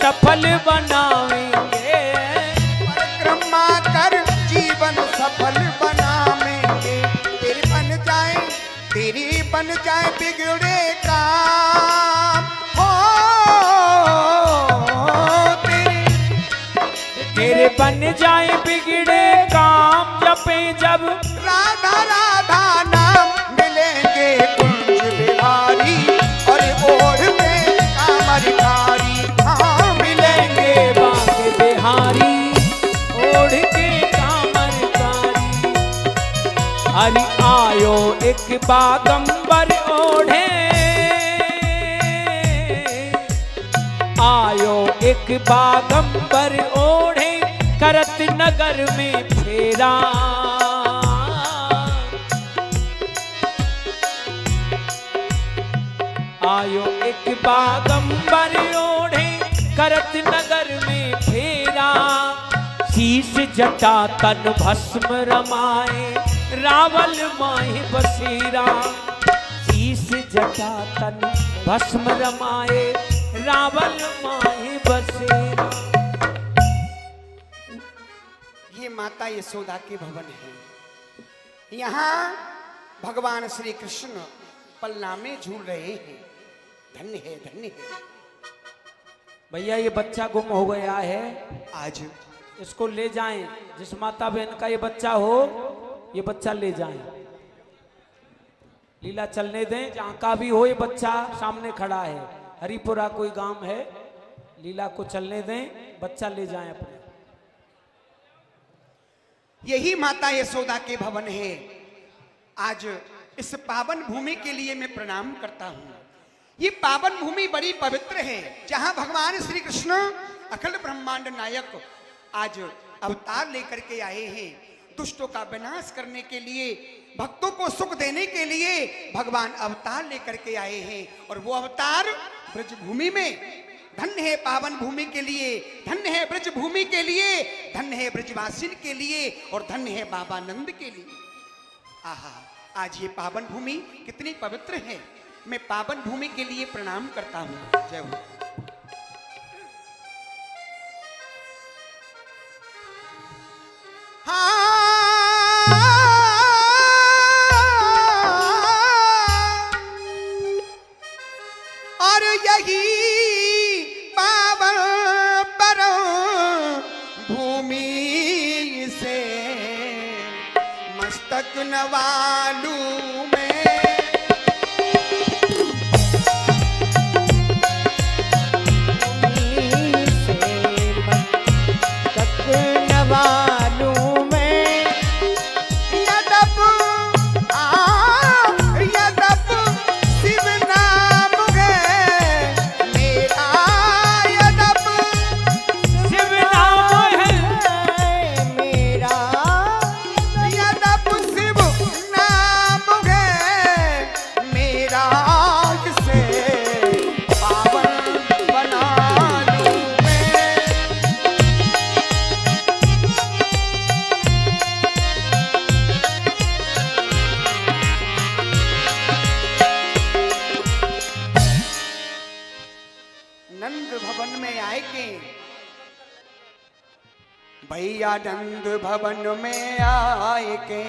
सफल बनावेंगे, परिक्रमा कर जीवन सफल बनावेंगे। तेरी बन जाए बिगड़े काम हो, तेरे बन जाए बिगड़े काम, जपे जब राधा राधा नाम, मिलेंगे कुंज बिहारी और ओढ़ में कामरकारी। ओढ़ के कामरकारी। हरि आयो एक बागंबर ओढ़े, आयो एक बागंबर ओढ़े, करत नगर में फेरा। आयो एक बागंबर ओढ़े, करत नगर में फेरा। शीश जटा तन भस्म रमाए, रावल माहि बसेरा। शीश जटा तन भस्म रमाए, रावल माहि बसेरा। ये माता यशोदा के भवन है। यहाँ भगवान श्री कृष्ण पलना में झूल रहे हैं। धन्य है, धन्य है। भैया ये बच्चा गुम हो गया है, आज इसको ले जाएं। जिस माता बहन का ये बच्चा हो, ये बच्चा ले जाएं। लीला चलने दें, जहाँ का भी हो ये बच्चा सामने खड़ा है। हरिपुरा कोई गांव है, लीला को चलने दें, बच्चा ले जाएं अपने। यही माता यशोदा के भवन है। आज इस पावन भूमि के लिए मैं प्रणाम करता हूँ। ये पावन भूमि बड़ी पवित्र है, जहाँ भगवान श्री कृष्ण अखिल ब्रह्मांड नायक आज अवतार लेकर के आए हैं। दुष्टों का विनाश करने के लिए, भक्तों को सुख देने के लिए भगवान अवतार लेकर के आए हैं। और वो अवतार ब्रज भूमि में, धन्य है पावन भूमि के लिए, धन्य है ब्रज भूमि के लिए, धन्य है ब्रजवासिन के लिए, और धन्य है बाबा नंद के लिए। आहा, आज ये पावन भूमि कितनी पवित्र है। मैं पावन भूमि के लिए प्रणाम करता हूँ। जय हो। और यही पावन परम भूमि से मस्तक नवालू में, मस्तक नवालू में, यदप यदप शिव नाम है मेरा, यदप शिव नाम है मेरा, यदप शिव नाम है मेरा, से पावन बना लूं मैं। नंद भवन में आए के भैया, नंद भवन में आए के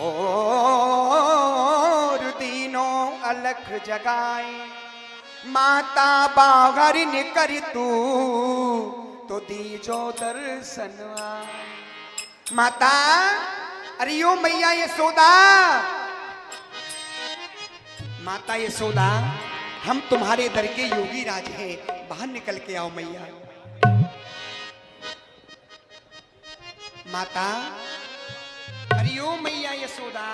और दीनों अलख जगाए। माता बाहरिन कर तू तो दीजो दर्शन आए। माता, अरे ओ मैया यशोदा, माता यशोदा, हम तुम्हारे दर के योगी राज हैं, बाहर निकल के आओ मैया। माता, अरे ओ मैया यशोदा,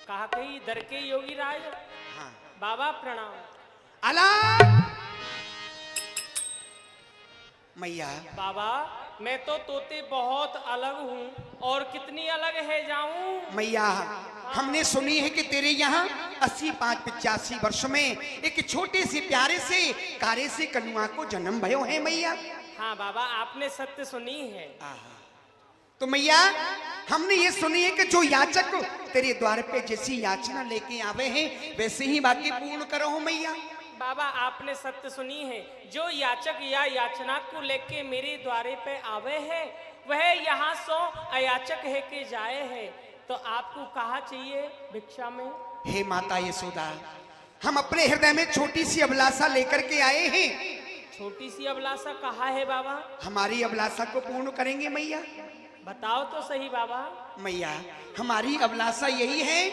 कहा कही दर के योगी राज। हाँ, बाबा प्रणाम। अला मैया। बाबा, मैं तो तोते बहुत अलग हूँ, और कितनी अलग है जाऊं। मैया, हमने सुनी है कि तेरे यहाँ 85 वर्ष में एक छोटे से प्यारे से कारे से कनुआ को जन्म भयो है मैया। हाँ बाबा, आपने सत्य सुनी है। तो मैया, हमने ये सुनी है कि जो याचक तेरे द्वार पे जैसी याचना लेके आवे हैं, वैसे ही बाकी पूर्ण करो हो मैया। बाबा, आपने सत्य सुनी है। जो याचक या याचना को लेके मेरे द्वारे पे आवे है, वह यहाँ सो अयाचक है के जाए है। तो आपको कहा चाहिए भिक्षा में? हे माता यशोदा, हम अपने हृदय में छोटी सी अभिलाषा लेकर के आए हैं। छोटी सी अभिलाषा कहा है बाबा? हमारी अभिलाषा को पूर्ण करेंगे मैया? बताओ तो सही बाबा। मैया, हमारी अभिलाषा यही है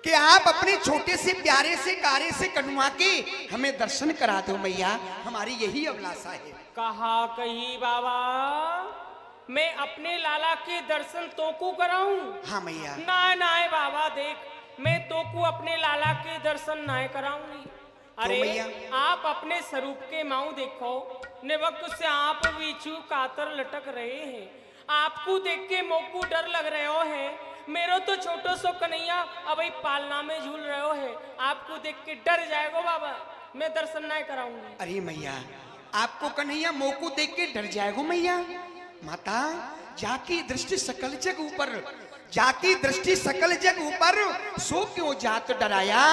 कि आप अपने छोटे से प्यारे से कारे से कनुआ के हमें दर्शन करा दो मैया। हमारी यही अभिलाषा है। कहा कही बाबा, मैं अपने लाला के दर्शन तो को कराऊं? हाँ मैया। ना ना बाबा, देख, मैं तो को अपने लाला के दर्शन ना कराऊंगी। अरे आप अपने स्वरूप के माऊ देखो, निवक से आप बीचू कातर लटक रहे हैं। आपको देख के मोकू डर लग रहे हो है। मेरो तो छोटो सो कन्हैया अब पालना में झूल रहे हो है। आपको देख के डर जाएगो बाबा, मैं दर्शन ना कराऊंगी। अरे मैया, आपको कन्हैया मोकू देख के डर जाएगो मैया? माता, जाकी दृष्टि सकल जग ऊपर, जाकी दृष्टि सकल जग ऊपर, सो क्यों जात डराया।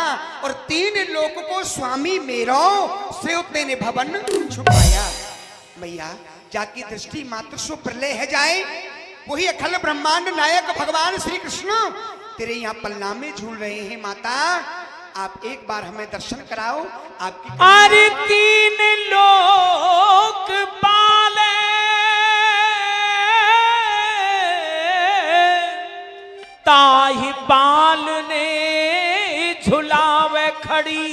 और 3 लोक को स्वामी मेरो, से तेने भवन छुपाया। मैया, जाकी दृष्टि मात्र सो प्रलय है जाए, वही अखिल ब्रह्मांड नायक भगवान श्री कृष्ण तेरे यहाँ पलना में झूल रहे हैं माता। आप एक बार हमें दर्शन कराओ। आपकी अरे तीन लोक पाले ताहि बाल ने झुलावे खड़ी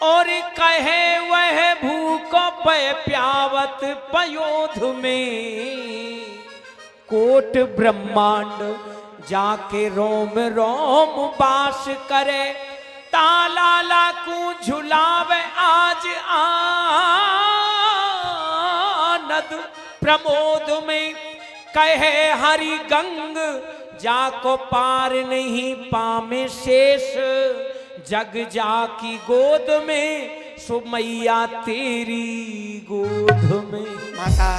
और कहे वह भूख पे प्यावत पयोध में कोट ब्रह्मांड जाके रोम रोम बास करे ताला लाकू झुलावे आज आनंद प्रमोद में कहे हरि गंग जाको पार नहीं पामे शेष जग जाकी गोद में सुमैया तेरी गोद में। माता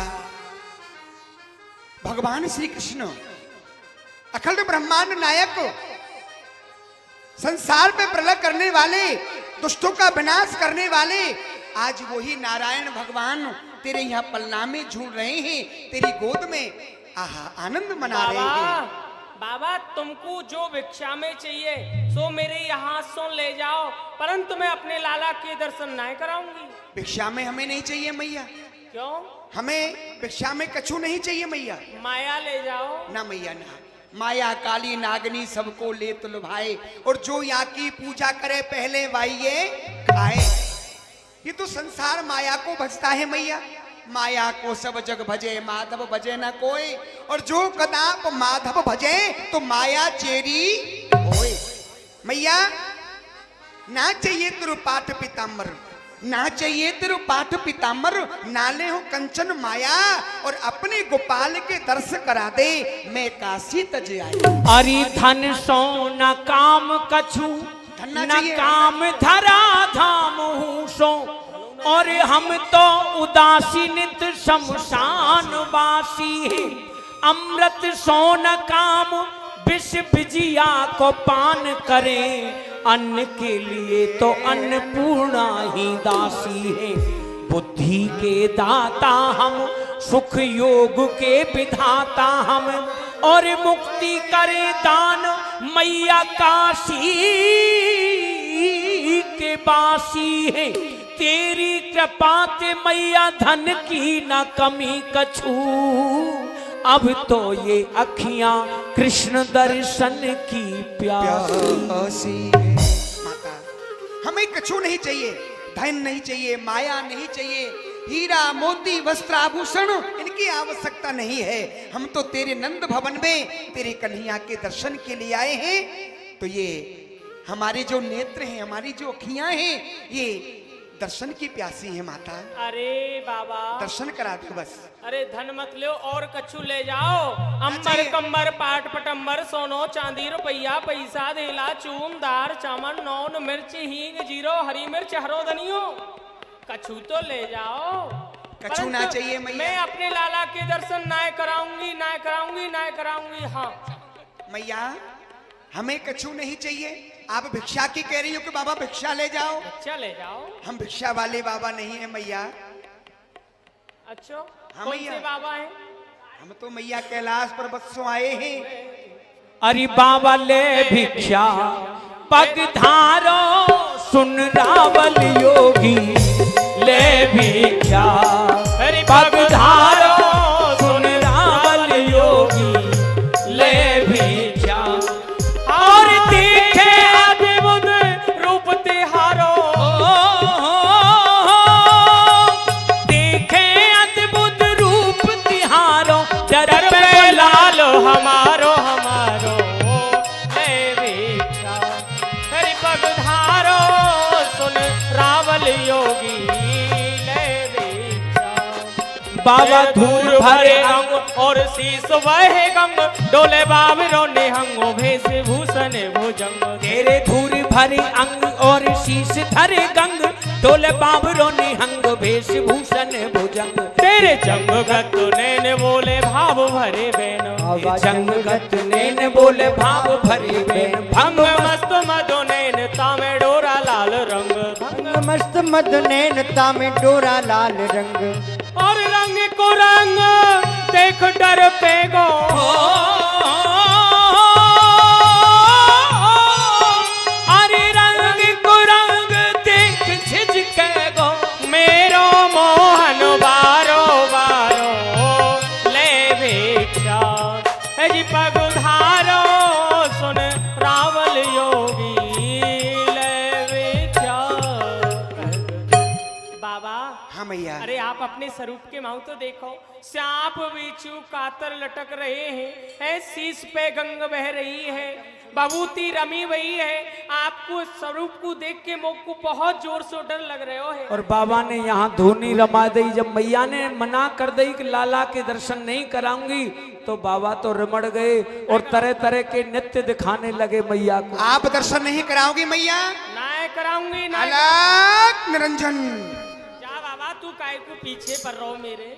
भगवान श्री कृष्ण अखंड ब्रह्मांड नायक, संसार पे प्रलय करने वाले, दुष्टों का विनाश करने वाले, आज वही नारायण भगवान तेरे यहाँ पलना में झूल रहे हैं, तेरी गोद में आहा आनंद मना रहे हैं। बाबा तुमको जो भिक्षा में चाहिए सो मेरे यहाँ सो ले जाओ, परंतु मैं अपने लाला के दर्शन नहीं कराऊंगी। भिक्षा में हमें नहीं चाहिए मैया। क्यों? हमें भिक्षा में कछु नहीं चाहिए मैया। माया ले जाओ ना मैया ना, माया काली नागनी सबको ले तो लुभाए, और जो यहाँ की पूजा करे पहले वाइये खाए। ये तो संसार माया को भजता है मैया। माया को सब जग भजे माधव भजे न कोई, और जो कदाप माधव भजे तो माया चेरी होए। मैया ना चाहिए तेरू पाठ पिताम्बर, ना चाहिए तेरू पाठ पिताम्बर, नाले हो कंचन माया, और अपने गोपाल के दर्श करा दे मैं काशी तज आई। अरे धन सोना काम कछु न काम धरा धाम हूँ सो, और हम तो उदासी नित शमशान वासी है। अमृत सोन काम विष विजिया को पान करें, अन्न के लिए तो अन्नपूर्णा ही दासी है। बुद्धि के दाता हम, सुख योग के विधाता हम, और मुक्ति करे दान मैया काशी के बासी है। तेरी कृपा ते मैया धन की न कमी कछू, अब तो ये अखियां कृष्ण दर्शन की प्यासी। माता हमें कछु नहीं चाहिए, धन नहीं चाहिए, माया नहीं चाहिए, हीरा मोती वस्त्र आभूषण इनकी आवश्यकता नहीं है। हम तो तेरे नंद भवन में तेरे कन्हैया के दर्शन के लिए आए हैं। तो ये हमारे जो नेत्र हैं, हमारी जो अखियां हैं, ये दर्शन की प्यासी है माता। अरे बाबा दर्शन करा दो बस। अरे धन मत लो और कछु ले जाओ। अंबर कंबर पाट पटंबर सोनो चांदी रुपया पैसा धेला चून दार चामन नौन मिर्च हींग जीरो हरी मिर्च हरो धनियो, कछु तो ले जाओ। कछु ना चाहिए मैया। मैं अपने लाला के दर्शन ना कराऊंगी, ना कराऊंगी, ना कराऊंगी। हाँ मैया हमें कछु नहीं चाहिए। आप भिक्षा की कह रही हो कि बाबा भिक्षा ले जाओ। भिक्षा ले जाओ। हम भिक्षा वाले बाबा नहीं है मैया। अच्छा कौन से बाबा हैं? हम तो मैया कैलाश पर्वत से आए हैं। अरे बाबा ले भिक्षा पग धारो, सुन रावल योगी ले भिक्षा पग धारो, सुन रावल योगी ले भिक्षा। और देखे अद्भुत रूप तिहारो, देखे अद्भुत रूप तिहारो, डर पे लाल हमारो हमारो ले भिक्षा। हरि पग धारो, सुन रावल योगी ले भिक्षा। बाबा धूल भरे अंग और शीस वह गंग, डोले बाबरो निहंगो भेष भूषण भुजंग। तेरे धूल भरे अंग और शीस धरे गंग, डोले बाबरो निहंग भेष भूषण भुजंग। तेरे जंगगत नैन बोले भाव भरे बेन, जंगगत नैन बोले भाव भरे बेन। भंग मस्त मदो नैन तामे डोरा लाल रंग, भंग मस्त मद नैन तामे डोरा लाल रंग। और रंग को रंग देख डर पे गो, तज पग उधारो सुन रावल योगी ले विचार। बाबा हाँ मैया। अरे आप अपने स्वरूप के माऊ तो देखो, सांप बिच्छू कातर लटक रहे हैं, शीश पे गंग बह रही है, बबूती रमी वही है। आपको स्वरूप को देख के मुख को बहुत जोर से डर लग रहे हो है। और बाबा ने यहाँ धूनी रमा दी। जब मैया ने मना कर दी कि लाला के दर्शन नहीं कराऊंगी, तो बाबा तो रमड़ गए और तरह तरह के नृत्य दिखाने लगे मैया को। आप दर्शन नहीं कराओगी मैया? ना कराऊंगी ना। अलग निरंजन। जा बाबा, तू काय को पीछे पड़ रहो मेरे।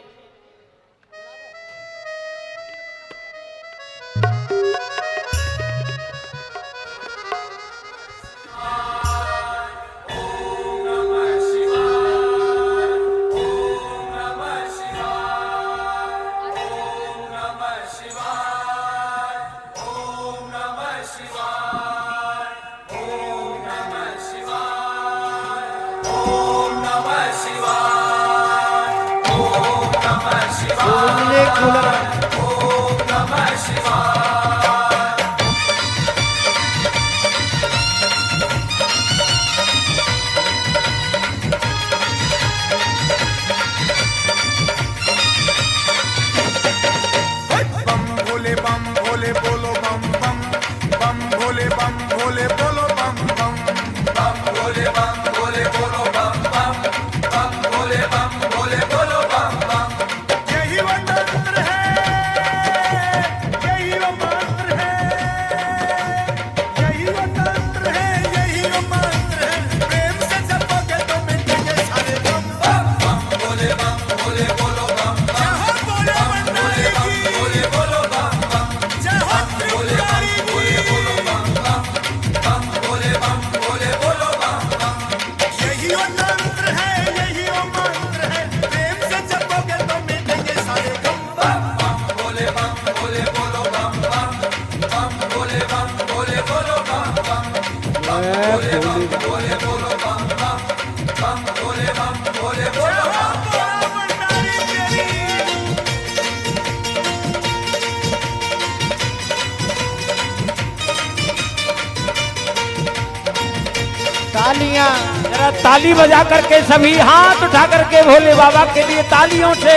तालियां, जरा ताली बजा करके सभी हाथ उठा करके भोले बाबा के लिए तालियों से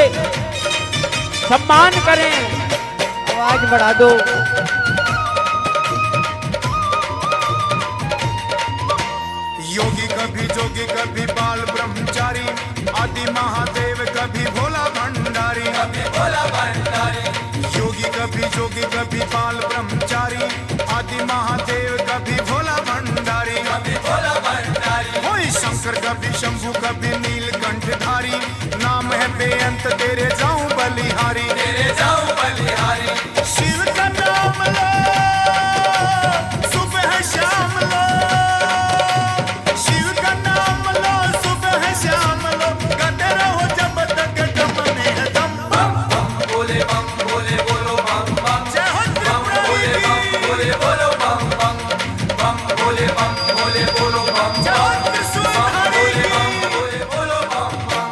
सम्मान करें। आवाज बढ़ा दो। योगी कभी जोगी कभी बाल ब्रह्मचारी, आदि महादेव कभी भोला भंडारी। योगी कभी जोगी कभी बाल ब्रह्मचारी, आदि महादेव कभी भोला भंडारी। होई शंकर कभी शंभु कभी नीलकंठधारी, नाम है बेअंत तेरे जाऊं बलिहारी। शिव का नाम लो सुबह शाम लो, शिव का नाम लो सुबह शाम लो, गाते रहो जब तक दम में है दम। बम बम बोले बोलो बम बम, जय हो त्रिपुरारी बम बोले बोलो बम बम, बम बोले बोलो बम, जय हो त्रिशूलधारी बम बोले बोलो बम बम।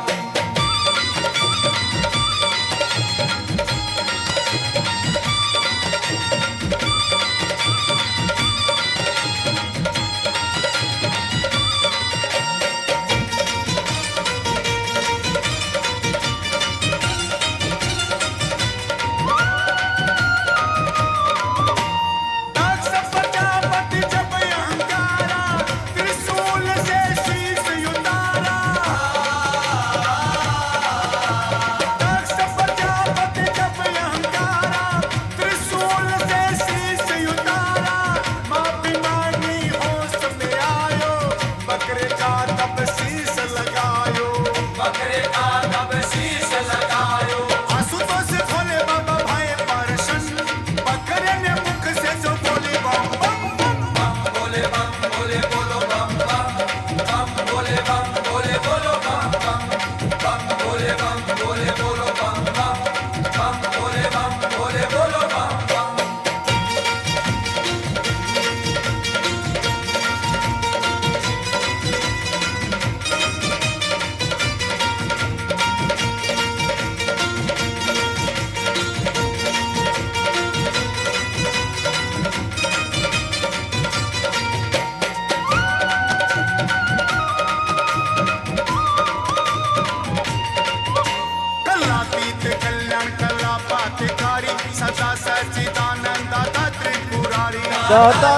दाता